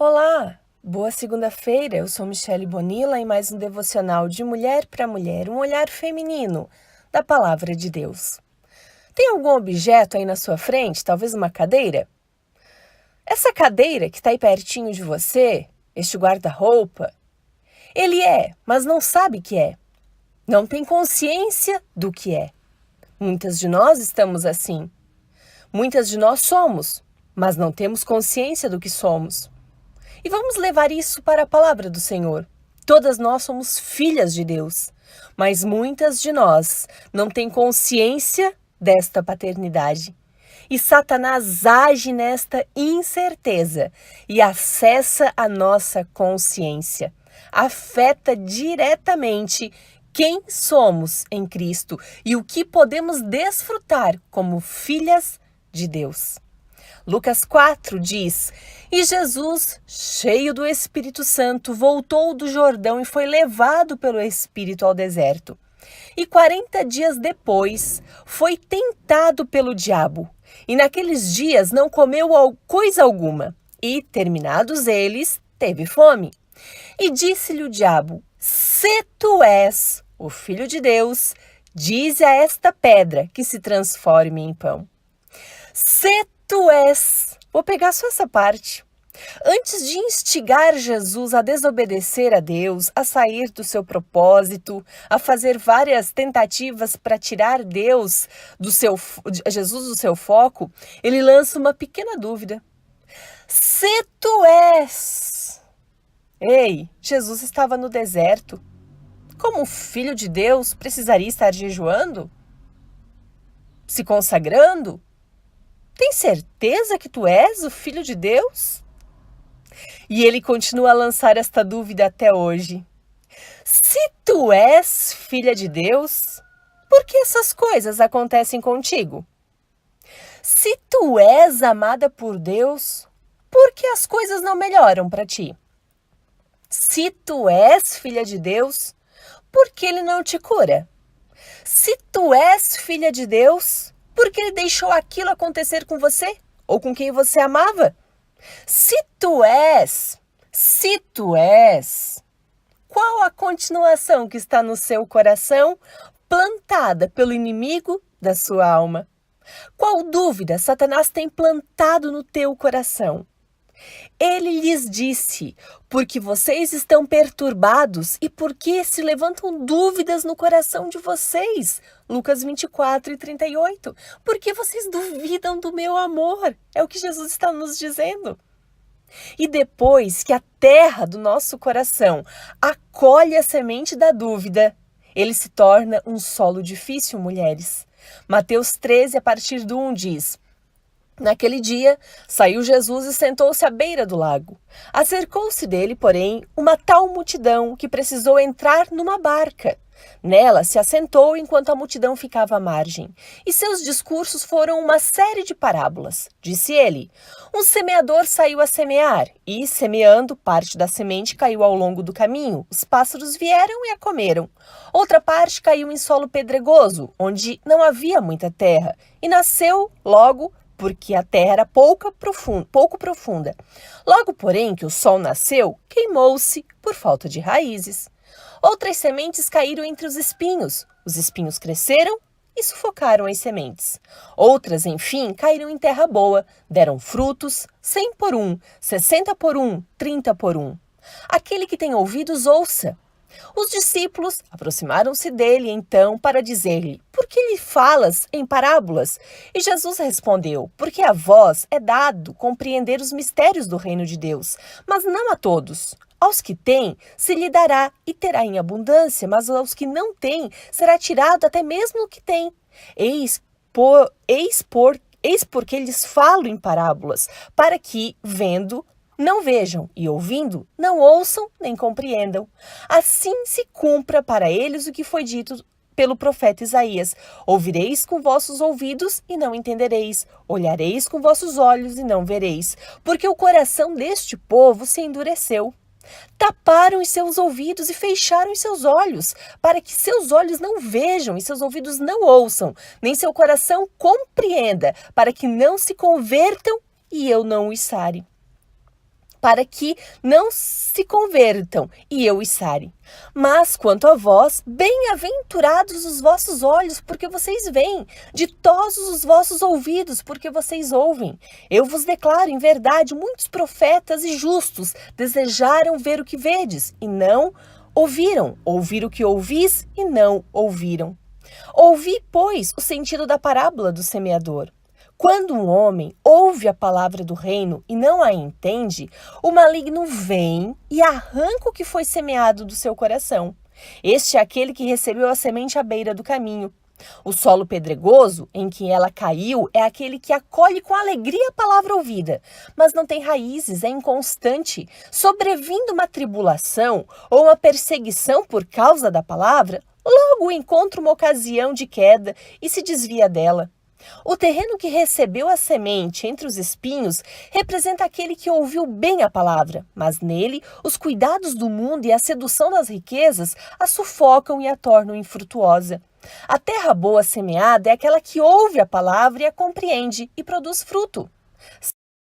Olá, boa segunda-feira. Eu sou Michele Bonilla em mais um devocional de mulher para mulher, um olhar feminino da palavra de Deus. Tem algum objeto aí na sua frente, talvez uma cadeira? Essa cadeira que está aí pertinho de você, este guarda-roupa, ele é, mas não sabe que é. Não tem consciência do que é. Muitas de nós estamos assim. Muitas de nós somos, mas não temos consciência do que somos. E vamos levar isso para a palavra do Senhor. Todas nós somos filhas de Deus, mas muitas de nós não têm consciência desta paternidade. E Satanás age nesta incerteza e acessa a nossa consciência. Afeta diretamente quem somos em Cristo e o que podemos desfrutar como filhas de Deus. Lucas 4 diz: E Jesus, cheio do Espírito Santo, voltou do Jordão e foi levado pelo Espírito ao deserto. E 40 dias depois, foi tentado pelo diabo. E naqueles dias não comeu coisa alguma. E, terminados eles, teve fome. E disse-lhe o diabo: Se tu és o Filho de Deus, dize a esta pedra que se transforme em pão. Se tu és. Vou pegar só essa parte. Antes de instigar Jesus a desobedecer a Deus, a sair do seu propósito, a fazer várias tentativas para tirar Jesus do seu foco, ele lança uma pequena dúvida. Se tu és. Ei, Jesus estava no deserto. Como filho de Deus, precisaria estar jejuando? Se consagrando? Tem certeza que tu és o Filho de Deus? E ele continua a lançar esta dúvida até hoje. Se tu és filha de Deus, por que essas coisas acontecem contigo? Se tu és amada por Deus, por que as coisas não melhoram para ti? Se tu és filha de Deus, por que ele não te cura? Se tu és filha de Deus, por que ele deixou aquilo acontecer com você? Ou com quem você amava? Se tu és, qual a continuação que está no seu coração, plantada pelo inimigo da sua alma? Qual dúvida Satanás tem plantado no teu coração? Ele lhes disse: porque vocês estão perturbados e porque se levantam dúvidas no coração de vocês. Lucas 24 e 38. Porque vocês duvidam do meu amor. É o que Jesus está nos dizendo. E depois que a terra do nosso coração acolhe a semente da dúvida, ele se torna um solo difícil, mulheres. Mateus 13, a partir do 1 diz: Naquele dia, saiu Jesus e sentou-se à beira do lago. Acercou-se dele, porém, uma tal multidão que precisou entrar numa barca. Nela se assentou enquanto a multidão ficava à margem. E seus discursos foram uma série de parábolas. Disse ele: Um semeador saiu a semear, e, semeando, parte da semente caiu ao longo do caminho. Os pássaros vieram e a comeram. Outra parte caiu em solo pedregoso, onde não havia muita terra, e nasceu logo, porque a terra era pouco profunda. Logo, porém, que o sol nasceu, queimou-se por falta de raízes. Outras sementes caíram entre os espinhos cresceram e sufocaram as sementes. Outras, enfim, caíram em terra boa, deram frutos, 100 por 1, 60 por 1, 30 por 1. Aquele que tem ouvidos, ouça. Os discípulos aproximaram-se dele, então, para dizer-lhe: Por que lhe falas em parábolas? E Jesus respondeu: Porque a vós é dado compreender os mistérios do reino de Deus, mas não a todos. Aos que têm, se lhe dará e terá em abundância, mas aos que não têm, será tirado até mesmo o que têm. Eis porque lhes falo em parábolas, para que, vendo, não vejam, e ouvindo, não ouçam nem compreendam. Assim se cumpra para eles o que foi dito pelo profeta Isaías: Ouvireis com vossos ouvidos e não entendereis, olhareis com vossos olhos e não vereis, porque o coração deste povo se endureceu. Taparam os seus ouvidos e fecharam os seus olhos, para que seus olhos não vejam e seus ouvidos não ouçam, nem seu coração compreenda, para que não se convertam e eu não os sare. para que não se convertam e eu os sare. Mas quanto a vós, bem-aventurados os vossos olhos, porque vocês veem, ditosos os vossos ouvidos, porque vocês ouvem. Eu vos declaro, em verdade, muitos profetas e justos desejaram ver o que vedes, e não ouviram, ouvir o que ouvis, e não ouviram. Ouvi, pois, o sentido da parábola do semeador. Quando um homem ouve a palavra do reino e não a entende, o maligno vem e arranca o que foi semeado do seu coração. Este é aquele que recebeu a semente à beira do caminho. O solo pedregoso, em que ela caiu, é aquele que acolhe com alegria a palavra ouvida, mas não tem raízes, é inconstante. Sobrevindo uma tribulação ou uma perseguição por causa da palavra, logo encontra uma ocasião de queda e se desvia dela. O terreno que recebeu a semente entre os espinhos representa aquele que ouviu bem a palavra, mas nele os cuidados do mundo e a sedução das riquezas a sufocam e a tornam infrutuosa. A terra boa semeada é aquela que ouve a palavra e a compreende e produz fruto.